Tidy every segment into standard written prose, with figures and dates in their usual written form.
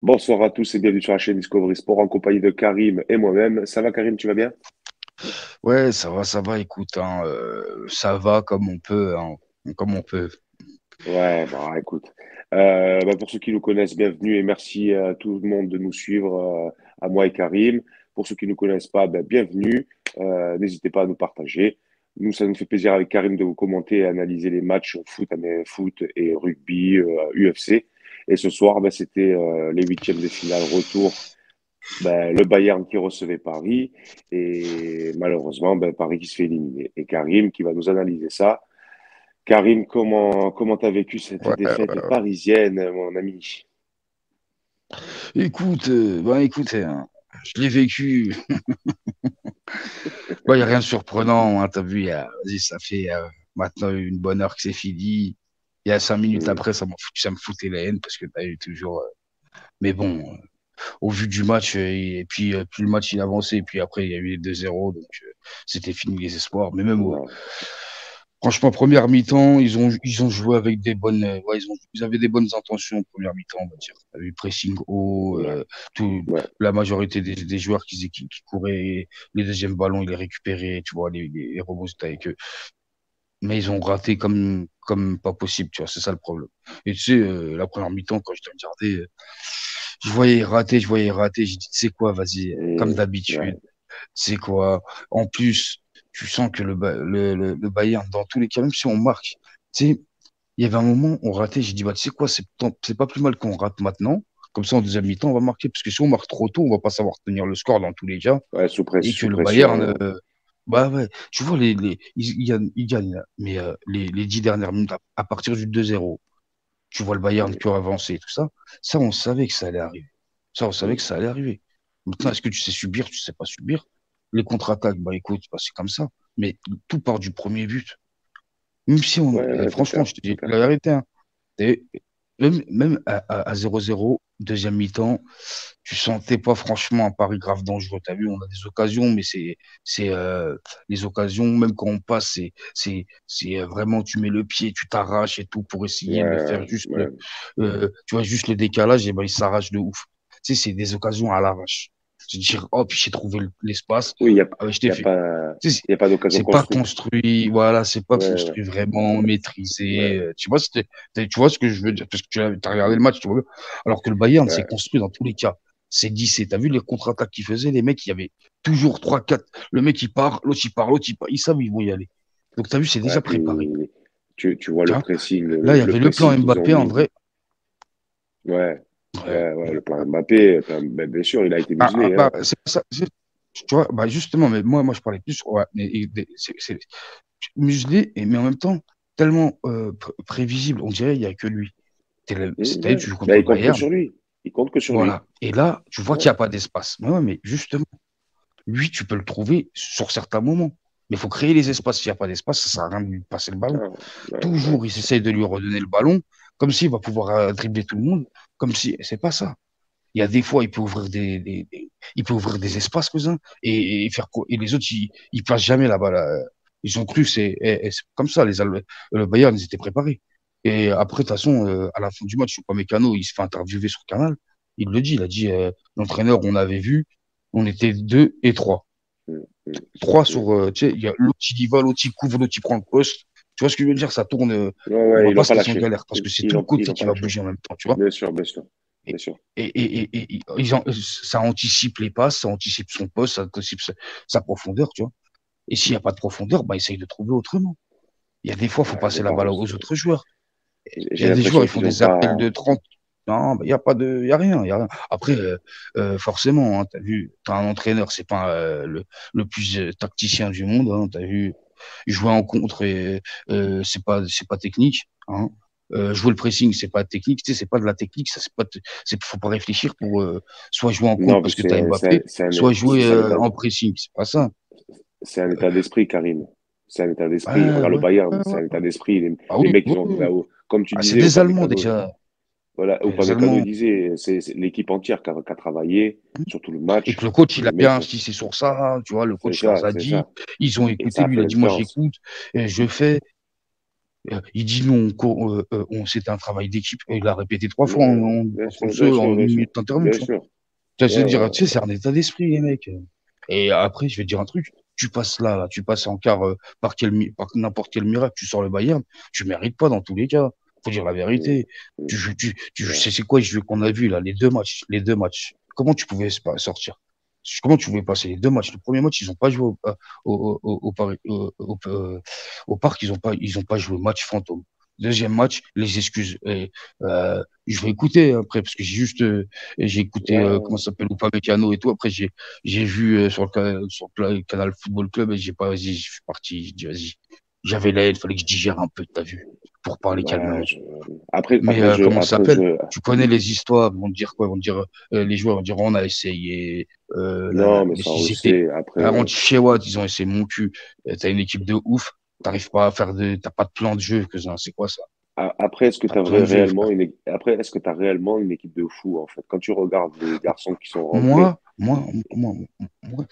Bonsoir à tous et bienvenue sur la chaîne Discovery Sport en compagnie de Karim et moi-même. Ça va Karim, tu vas bien? Ouais, ça va, écoute, hein, ça va comme on peut, hein, comme on peut. Ouais, bah écoute. Pour ceux qui nous connaissent, bienvenue et merci à tout le monde de nous suivre, à moi et Karim. Pour ceux qui ne nous connaissent pas, bienvenue. N'hésitez pas à nous partager. Nous, ça nous fait plaisir avec Karim de vous commenter et analyser les matchs foot et rugby, UFC. Et ce soir, c'était les huitièmes de finale retour. Le Bayern qui recevait Paris et malheureusement Paris qui se fait éliminer. Et Karim qui va nous analyser ça. Karim, comment t'as vécu cette Ouais, défaite parisienne, mon ami? écoute, je l'ai vécu. Il n'y a rien de surprenant, hein, t'as vu, vas-y, ça fait maintenant une bonne heure que c'est fini. Il y a 5 minutes Hmm. après, ça me foutait la haine parce que t'as eu toujours. Mais bon, au vu du match, et puis plus le match il avançait, et puis après il y a eu les 2-0, donc c'était fini les espoirs. Mais même Ouais, franchement, première mi-temps, ils ont joué avec des bonnes, ouais, ils avaient des bonnes intentions en première mi-temps, on va dire. T'as vu pressing haut, ouais, ouais, la majorité des joueurs qui couraient, les deuxièmes ballons, ils les récupéraient, tu vois, les rebonds, c'était avec eux. Mais ils ont raté comme pas possible, tu vois, c'est ça le problème. Et tu sais, la première mi-temps, quand je te regardais, je voyais rater, j'ai dit, tu sais quoi, vas-y, comme hmm, d'habitude, ouais, c'est quoi? En plus, tu sens que le Bayern, dans tous les cas, même si on marque, tu sais, il y avait un moment, on ratait, j'ai dit, bah, tu sais quoi, c'est pas plus mal qu'on rate maintenant. Comme ça, en deuxième mi-temps, on va marquer. Parce que si on marque trop tôt, on va pas savoir tenir le score dans tous les cas. ouais, Et que sous le Bayern, pression. bah ouais, tu vois, ils gagnent, là. Mais les 10 dernières minutes, à partir du 2-0, tu vois le Bayern Hmm, qui a avancé et tout ça. Ça, on savait que ça allait arriver. Ça, on savait hmm, que ça allait arriver. Maintenant, est-ce que tu sais subir, tu sais pas subir? Les contre-attaques, bah écoute, bah, c'est comme ça. Mais tout part du premier but. Même si on, ouais, ouais, c'est franchement, clair, je te c'est dis clair. la vérité, hein, et même à 0-0, deuxième mi-temps, tu sentais pas franchement un pari grave dangereux. Tu as vu, on a des occasions, mais c'est les occasions, même quand on passe, c'est vraiment, tu mets le pied, tu t'arraches et tout pour essayer de Ouais, faire juste ouais. tu vois, juste le décalage, et ben, il s'arrache de ouf. Tu sais, c'est des occasions à l'arrache. Se dire, oh, puis j'ai trouvé l'espace, Oui, ah ouais, je il t'ai y a fait. pas, Tu sais, il y a pas d'occasion c'est pas construite. construit, voilà, c'est pas Ouais, ouais, construit vraiment, ouais, maîtrisé. Tu vois, tu vois ce que je veux dire, parce que tu as regardé le match, tu vois. Alors que le Bayern, c'est ouais. construit dans tous les cas. C'est 10, t'as vu les contre-attaques qu'ils faisaient, les mecs, il y avait toujours 3-4. Le mec, il part, l'autre, il part, l'autre, il part. Ils savent où ils vont y aller. Donc, t'as vu, c'est Ouais, déjà préparé. puis tu vois Tu le vois. pressing, Là, il y le avait le plan pressing qu'ils ont Mbappé, en mis. vrai. Ouais, Ouais, le ouais. plan Mbappé, bien sûr, il a été muselé, hein. C'est pas ça. Tu vois, bah justement, mais moi, je parlais plus, ouais, mais c'est muselé, mais en même temps, tellement prévisible. On dirait qu'il n'y a que lui. C'est-à-dire, Ouais. tu joues contre le Il compte que Bayern, sur lui. Il compte que sur lui. voilà. Et là, tu vois Ouais, qu'il n'y a pas d'espace. Mais ouais, mais justement, lui, tu peux le trouver sur certains moments. Mais il faut créer les espaces. S'il n'y a pas d'espace, ça ne sert à rien de lui passer le ballon. ah, ouais, ouais. Toujours, il essaye de lui redonner le ballon, comme s'il va pouvoir dribbler tout le monde, comme si c'est pas ça. Il y a des fois, il peut ouvrir il peut ouvrir des espaces, cousin, et les autres, ils passent jamais là-bas. Là. Ils ont cru, c'est comme ça, le Bayern, ils étaient préparés. Et après, de toute façon, à la fin du match, Upamecano, il se fait interviewer sur Canal. Il le dit, il a dit, l'entraîneur, on avait vu, on était deux et trois. Mm, mm, Trois mm. sur, tu sais, il y a l'autre qui y va, l'autre qui couvre, l'autre qui prend le poste. Tu vois ce que je veux dire? Ça tourne, Ouais, on ouais, va ils pas l'ont se pas laisser en lâché. galère parce que c'est tout le Ils côté l'ont qui pas va lâché. bouger en même temps, tu vois? Bien sûr, bien sûr, bien Et, sûr. ça anticipe les passes, ça anticipe son poste, ça anticipe sa profondeur, tu vois. Et s'il n'y a pas de profondeur, bah, essaye de trouver autrement. Il y a des fois, il faut Ouais, je passer la balle aux pense. autres joueurs. Il y J'ai a des joueurs, l'impression ils font qu'ils ont des appels pas. de 30. Non, bah, il n'y a pas de, il y a rien, il y a rien. Après, forcément, hein, t'as vu, t'as un entraîneur, c'est pas le plus tacticien du monde, hein, t'as vu, jouer en contre, et, c'est pas technique, hein. Jouer le pressing, c'est pas technique, tu sais, c'est pas de la technique, ça, faut pas réfléchir pour soit jouer en contre Non, parce que t'as Mbappé, soit jouer c'est un état, en pressing, c'est pas ça. c'est un état d'esprit, Karim. C'est un état d'esprit. Ouais, Regarde le ouais, Bayern, ouais, c'est ouais. un état d'esprit. Ah Les oui, mecs, oui, ils ont, oui. comme tu Ah, c'est disais, des Allemands Upamecano, déjà. voilà, Les Upamecano Allemands. disait, c'est l'équipe entière qui a travaillé sur tout le Et que match. le coach, il a Les mecs bien ont, insisté sur ça, tu vois, le c'est coach leur ça, a c'est dit, ça. ils ont Et écouté, ça a lui, il fait a la dit, moi différence. j'écoute, et je fais. Il dit non, c'était un travail d'équipe. Il l'a répété 3 fois Ouais, contre ceux bien en sûr, bien une sûr. minute d'interview, Bien tu vois. sûr. Tu vas se Ouais, dire, ouais, tu sais, c'est un état d'esprit, les mecs. Et après, je vais te dire un truc. Tu passes là, tu passes en quart par n'importe quel miracle, tu sors le Bayern, tu mérites pas dans tous les cas. Faut dire la mm, vérité. mm, ouais. C'est quoi les jeux qu'on a vu là, les deux matchs. Comment tu pouvais pas sortir? Comment tu pouvais passer les 2 matchs? Le premier match, ils ont pas joué au parc, ils ont pas joué au match fantôme. Deuxième match, les excuses. Et, je vais écouter après parce que j'ai écouté comment Ouais, ça s'appelle Upamecano et tout. Après j'ai vu le canal Football Club et j'ai pas vas-y, je suis parti. J'ai dit vas-y. J'avais la haine, fallait que je digère un peu, t'as vu, pour parler ouais, calmement. Mais comment ça après, s'appelle? Tu connais les histoires, ils vont te dire quoi? Ils vont te dire les joueurs vont dire on a essayé. non, mais Mais ça, on le ils étaient sait. Après, anti Watt, ils ont essayé mon cul. T'as une équipe de ouf, t'arrives pas à faire t'as pas de plan de jeu, c'est quoi ça? après, Pas de plan de jeu, frère. après, est-ce que tu as réellement une équipe de fous, en fait? Quand tu regardes les garçons qui sont rentrés, Moi, moi, moi, moi,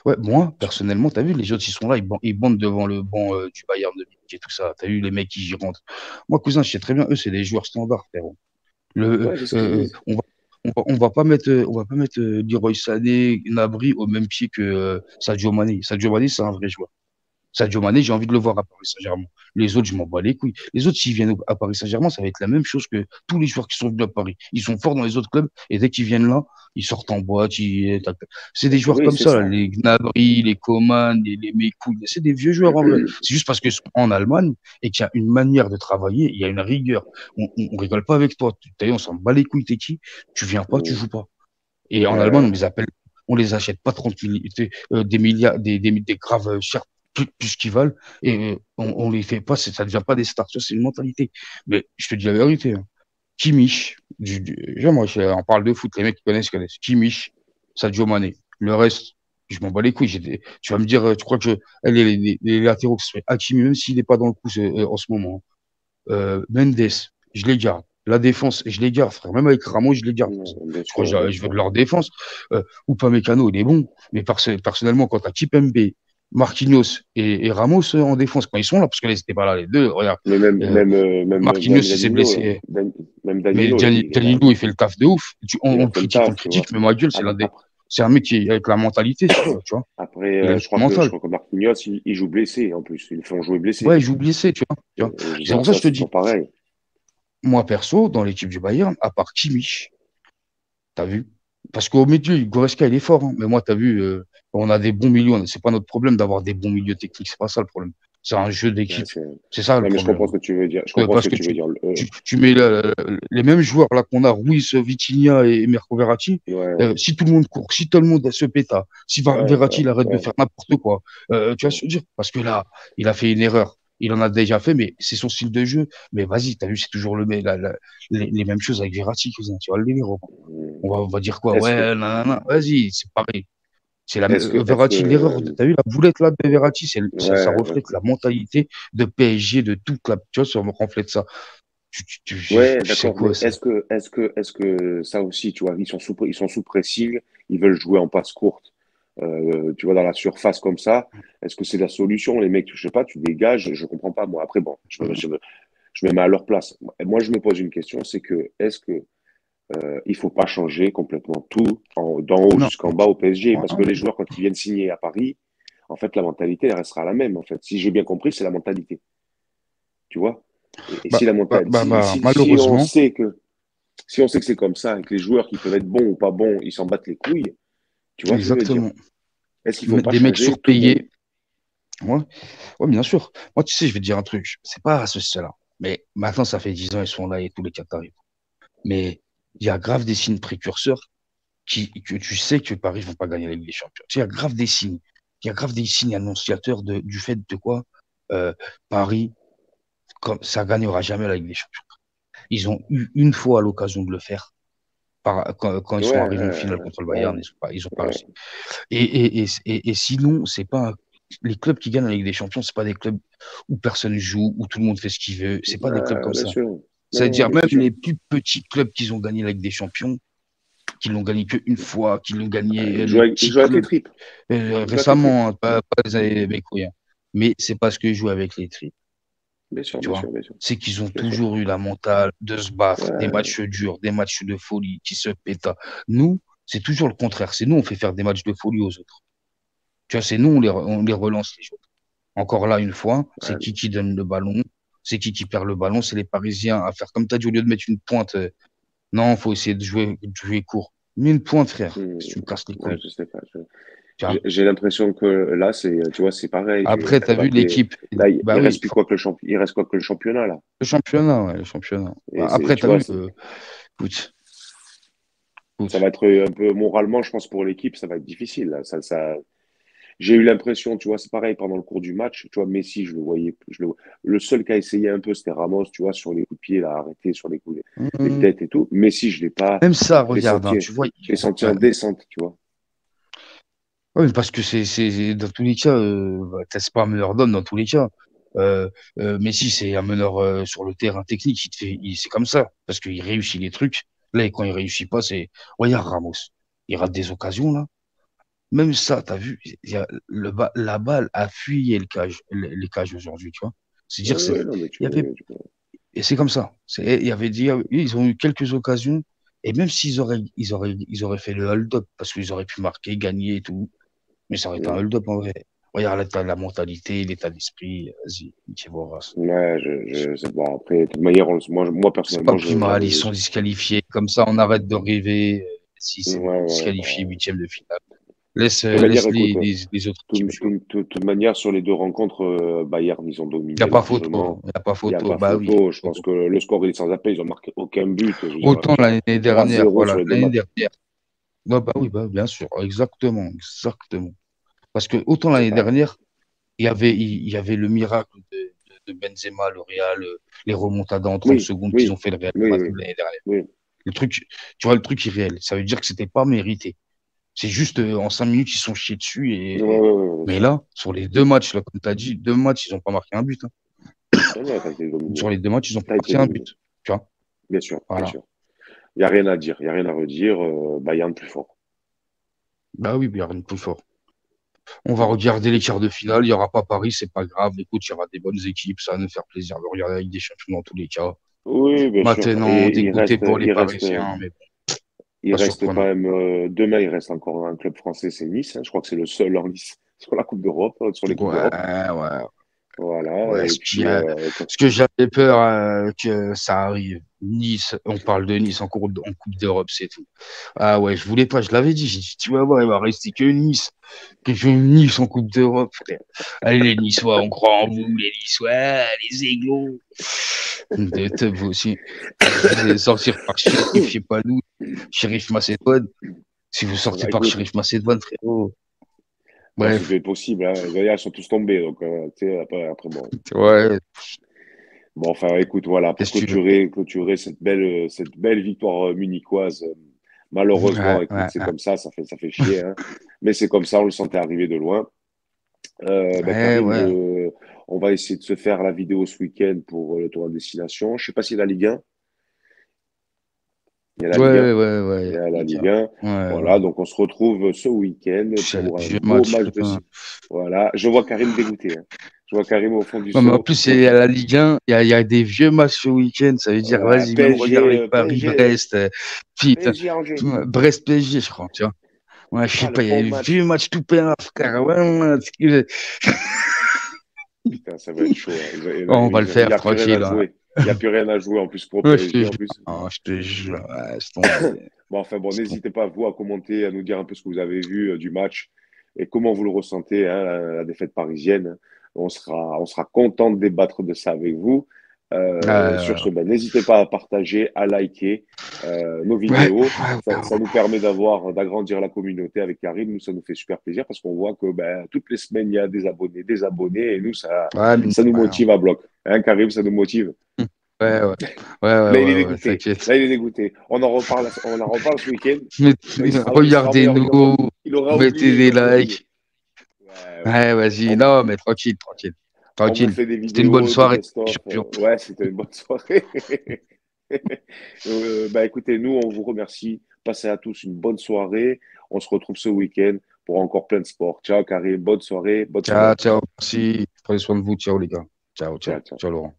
ouais, moi, personnellement, t'as vu, les autres, ils sont là, ils bandent devant le banc du Bayern de Munich et tout ça. T'as vu les mecs qui y rentrent. Moi, cousin, je sais très bien, eux, c'est des joueurs standards, frérot. ouais, c'est ce qu'ils disent. On va pas mettre Leroy Sané, Gnabry au même pied que Sadio Mané. Sadio Mané, c'est un vrai joueur. Sadio Mané, j'ai envie de le voir à Paris Saint-Germain. Les autres, je m'en bats les couilles. Les autres, s'ils viennent à Paris Saint-Germain, ça va être la même chose que tous les joueurs qui sont venus à Paris. Ils sont forts dans les autres clubs et dès qu'ils viennent là, ils sortent en boîte. C'est des joueurs Oui, comme c'est ça, là, ça. les Gnabry, les Coman, les Mekou. C'est des vieux joueurs en vrai. C'est juste parce qu'ils sont en Allemagne et qu'il y a une manière de travailler, il y a une rigueur. On rigole pas avec toi. D'ailleurs, on s'en bat les couilles, t'es qui? Tu viens pas, tu Mm. joues pas. Et en Allemagne, Ouais, on les achète pas 30 des milliards, des graves chers, plus qu'ils valent, et on les fait pas, ça devient pas des stars. Ça, c'est une mentalité. Mais je te dis la vérité, hein. Kimmich, moi, on parle de foot, les mecs qui connaissent. Kimmich, Sadio Mané. Le reste, je m'en bats les couilles. Tu vas me dire, tu crois que les latéraux, que ce soit Hakimi, même s'il n'est pas dans le coup en ce moment, Mendes, je les garde. La défense, je les garde, frère. Même avec Ramos, je les garde. bien Je crois que sûr, bien je veux sûr. de leur défense. Upamecano, il est bon. Mais personnellement, quand tu as Kipembe, Marquinhos et Ramos en défense, quand ils sont là, parce que là, ils n'étaient pas là, les deux, regarde. Mais Euh, Marquinhos, même il s'est Danilo, blessé. même Mais Danilo, il est là. Danilo, il fait le taf de ouf. Il On a le fait le critique, taf, tu vois. mais ma gueule, Après, c'est un mec qui est avec la mentalité, si tu veux, tu vois. après, Il a une je mentale. crois que Marquinhos, il joue blessé, en plus. Ils le font jouer blessé. Ouais, j'ai oublié ça, tu vois. Tu vois. C'est Donc pour ça que ça, je te c'est pas dis, pareil. moi, perso, dans l'équipe du Bayern, à part Kimmich, t'as vu? Parce qu'au milieu, Goretzka, il est fort, hein. Mais moi, t'as vu, on a des bons milieux. C'est pas notre problème d'avoir des bons milieux techniques. C'est pas ça le problème. C'est un jeu Ouais, d'équipe. C'est ça le non, mais je problème. comprends ce que tu veux dire. Je comprends ce Parce que que tu veux dire. tu mets les mêmes joueurs là qu'on a, Ruiz, Vitinha et Mirko Verratti. Ouais, Si tout le monde court, si tout le monde se péta, si Verratti il arrête de ouais. faire n'importe quoi, tu vas se dire, parce que là, il a fait une erreur. Il en a déjà fait, mais c'est son style de jeu. Mais vas-y, t'as vu, c'est toujours les mêmes choses avec Verratti, cousin. Tu vas le délire. On va dire quoi? Est-ce que, Ouais, nanana. Vas-y, c'est pareil. est-ce Verratti, l'erreur, que, t'as vu la boulette là de Verratti, ça ouais, reflète la mentalité de PSG, de toute la, tu vois, ça reflète ça. ouais, Tu sais d'accord, quoi, mais ça? est-ce que ça aussi, tu vois, ils sont sous pressing, ils veulent jouer en passe courte, tu vois, dans la surface comme ça. Est-ce que c'est la solution, les mecs, je sais pas, tu dégages, je comprends pas, moi. Après, bon, je me mets à leur place. Moi, je me pose une question, c'est que, est-ce que il faut pas changer complètement tout, d'en haut Non. jusqu'en bas au PSG, Ah, parce que les joueurs, quand ils viennent signer à Paris, en fait, la mentalité, elle restera la même, en fait. Si j'ai bien compris, c'est la mentalité, tu vois. Et si si on malheureusement, sait si on sait que c'est comme ça, et que les joueurs qui peuvent être bons ou pas bons, ils s'en battent les couilles, tu vois ce que je veux dire? exactement. Est-ce qu'il faut pas Des mecs changer tout d'un... surpayés. Ouais, ouais, bien sûr. Moi, tu sais, je vais te dire un truc. C'est pas à ce style-là. Mais maintenant, ça fait 10 ans, ils sont là et tous les quatre arrivent. Mais il y a grave des signes précurseurs que tu sais que Paris ne vont pas gagner la Ligue des Champions. Tu sais, il y a grave des signes. Il y a grave des signes annonciateurs du fait de quoi euh, Paris, comme, ça gagnera jamais la Ligue des Champions. Ils ont eu une fois l'occasion de le faire quand ils Ouais, sont arrivés en finale contre le ouais, Bayern, ils ont pas ouais, réussi. Et sinon, c'est pas les clubs qui gagnent la Ligue des Champions, c'est pas des clubs où personne joue, où tout le monde fait ce qu'il veut. C'est pas des clubs ouais, comme bien ça. sûr. Non, non, C'est-à-dire mais même c'est sûr. les plus petits clubs qui ont gagné la Ligue des Champions, qui l'ont gagné qu'une fois, qui l'ont gagné les Ils petits jouent avec les clubs tripes. Ils jouent avec les tripes. récemment, hein, pas les années mes couilles, hein. Mais c'est parce qu'ils jouent avec les tripes. Bien sûr, tu bien vois. sûr, bien sûr, C'est qu'ils ont bien sûr. toujours eu la mentale de se battre, des Ouais, matchs durs, des matchs de folie, qui se péta. Nous, c'est toujours le contraire. C'est nous, on fait faire des matchs de folie aux autres. Tu vois, c'est nous, on les relance les autres. Encore là, une fois, c'est ouais. qui donne le ballon, c'est qui perd le ballon, c'est les Parisiens à faire comme tu as dit, au lieu de mettre une pointe, non, faut essayer de jouer court. Mets une pointe, frère, Hmm. si tu me casses les Ouais, couilles. je sais pas. Tu vois. J'ai l'impression que là, tu vois, c'est pareil. Après, tu as vu Mbappé, l'équipe. là, Bah oui, il reste quoi que le championnat, là. le championnat, ouais, le championnat. Et Bah, c'est, après, tu tu as vois, vu, écoute, ça va écoute. être un peu moralement, je pense, pour l'équipe, ça va être difficile, là. J'ai eu l'impression, tu vois, c'est pareil pendant le cours du match. Tu vois, Messi, je le voyais, le seul qui a essayé un peu, c'était Ramos, tu vois, sur les coups de pied, là, arrêté sur les Hum, têtes et tout. Messi, je l'ai pas, Même ça, je l'ai regarde, hein, senti, tu vois. en Ouais. descente, tu vois. Ouais, mais parce que dans tous les cas, bah, c'est pas un meneur d'homme dans tous les cas. Euh, Messi, c'est un meneur sur le terrain technique. C'est comme ça parce qu'il réussit les trucs. Là, et quand il réussit pas, regarde Ramos. Il rate des occasions là. Même ça, t'as vu, la balle a fuyé les cages aujourd'hui, tu vois. C'est dire, Ouais, ouais, non, mais il y avait, et c'est comme ça. Il y avait dit, ils ont eu quelques occasions et même ils auraient fait le hold-up parce qu'ils auraient pu marquer, gagner et tout. Mais ça aurait été un ouais, hold-up en vrai. Regarde la mentalité, l'état d'esprit. Vas-y, tu vois. ouais, c'est bon. Après, de toute manière, moi, C'est pas personnellement, plus mal, ils sont disqualifiés. Comme ça, on arrête de rêver. Si ouais, c'est bon, ouais, disqualifié, bah, huitième de finale. de toute manière, Laisse écoute, les autres équipes jouer. de toute manière, sur les deux rencontres, Bayern, ils ont Il n'y a dominé pas photo. largement. Il n'y a pas Il n'y a photo. pas Bah oui, photo. Je photo. pense que le score, il est sans appel. Ils ont marqué aucun but. Je veux dire, Autant l'année trois dernière, zéro voilà, sur les deux l'année matchs. dernière. Bah oui, bah, bien sûr, exactement, exactement. Parce que autant C'est l'année pas. dernière, il y avait le miracle de Benzema, le Real, les remontadas en 30 Oui, secondes qu'ils ont oui, fait le Real de oui, Madrid oui, l'année dernière. oui. Le truc, tu vois, le truc irréel. Ça veut dire que c'était pas mérité. C'est juste en 5 minutes, ils sont chiés dessus. Ouais, ouais, ouais, bien Mais sûr. là, sur les deux matchs, là, comme tu as dit, deux matchs, ils n'ont pas marqué un but, hein. Non, non, t'as été dominé. Sur les deux matchs, ils n'ont pas T'as été marqué un dominé. but. Tu vois, Bien sûr, bien voilà. sûr. Il n'y a rien à dire. Il n'y a rien à redire. Bayern plus fort. Bah oui, Bayern plus fort. On va Bayern regarder les plus quarts fort. de finale. Il n'y aura pas Paris, c'est pas grave. Écoute, il y aura des bonnes équipes. Ça va nous faire plaisir de regarder avec des champions dans tous les cas. Oui, bien sûr. Maintenant, Et dégoûté pour les Parisiens, mais bon, il pas reste quand surprenant. même, demain, il reste encore un club français, c'est Nice, hein. Je crois que c'est le seul en lice sur la Coupe d'Europe, sur les Coupes d'Europe. Ouais, ouais. Voilà. Ouais, Et puis, ce que j'avais peur que ça arrive. Nice, on parle de Nice en Coupe d'Europe, c'est tout. Ah ouais, je voulais pas, je l'avais dit. J'ai dit, tu vas voir, il va rester que Nice. Que je Nice en Coupe d'Europe, frère. Allez, les Niçois, on croit en vous, les Niçois, les Aiglos. De teub vous aussi. Vous allez sortir par Shérif, je sais pas d'où, Shérif Macédoine. Si vous sortez bah, par écoute, Shérif Macédoine, frérot. bon, c'est Bref, peut-être possible, hein. Les Gaillards sont tous tombés, donc, tu sais, après, bon. ouais, Bon, enfin, écoute, voilà, pour qu'est-ce que tu veux. clôturer cette belle victoire munichoise, malheureusement, Ouais, écoute, ouais, c'est ouais. comme ça fait chier, hein. Mais c'est comme ça, on le sentait arriver de loin. Bah, Ouais, Karim, ouais. on va essayer de se faire la vidéo ce week-end pour le tour à destination. Je sais pas s'il y a la Ligue 1. Il y a la Ligue 1. Ouais, ouais, ouais, Il y a la les Ligue gars. 1. Ouais, Voilà, ouais. donc on se retrouve ce week-end C'est le pour un vieux beau match, match de. putain. Voilà, je vois Karim dégoûté, hein. Je vois Karim au fond du Ouais, mais en seau. plus, c'est à la Ligue 1, il y a des vieux matchs ce week-end. Ça veut dire, Ouais, vas-y, même regarde PSG, les PSG, Paris-Brest. Putain, PSG Angers. Brest-PSG, je crois, tu vois. Ouais, je sais Ah, le pas, il y a bon des match. vieux matchs tout plein, frère. Ouais, ouais, Putain, ça va être chaud, hein. on va le Il n'y faire a plus rien à tranquille, hein. jouer. Il n'y a plus rien à jouer en plus pour Ouais, je te PSG. En jure. plus. Hein, je te jure. Ouais, laisse tomber. Bon, enfin bon, Laisse tomber. n'hésitez pas, vous, à commenter, à nous dire un peu ce que vous avez vu du match et comment vous le ressentez, hein, la défaite parisienne. On sera content de débattre de ça avec vous. Sur ce, ben, n'hésitez pas à partager, à liker nos Ouais, vidéos. ouais, Ça nous permet d'agrandir la communauté avec Karim. Nous, ça nous fait super plaisir parce qu'on voit que ben, toutes les semaines, il y a des abonnés, et nous, ouais, mine ça nous de rien. motive à bloc. Hein, Karim, ça nous motive. Ouais, ouais, ouais, ouais, Là, il est ouais, ouais, dégoûté. t'inquiète. Là, il est dégoûté. On en reparle ce week-end. Mais, Il sera meilleur. regardez-nous, Il aura mettez oublié. Il des aura oublié. likes. Ouais, ouais. Ouais, vas-y, On, non, mais tranquille, tranquille, on vous tranquille. fait des C'était une bonne vidéos, des soirée, best-of. champion. Ouais, c'était une bonne soirée. Bah, écoutez, nous, on vous remercie. Passez à tous une bonne soirée. On se retrouve ce week-end pour encore plein de sport. Ciao, Karim. Bonne soirée. Bonne Ciao, soirée. ciao, merci. Prenez soin de vous, ciao les gars. Ciao, ciao. Ciao, ciao. Ciao, Laurent.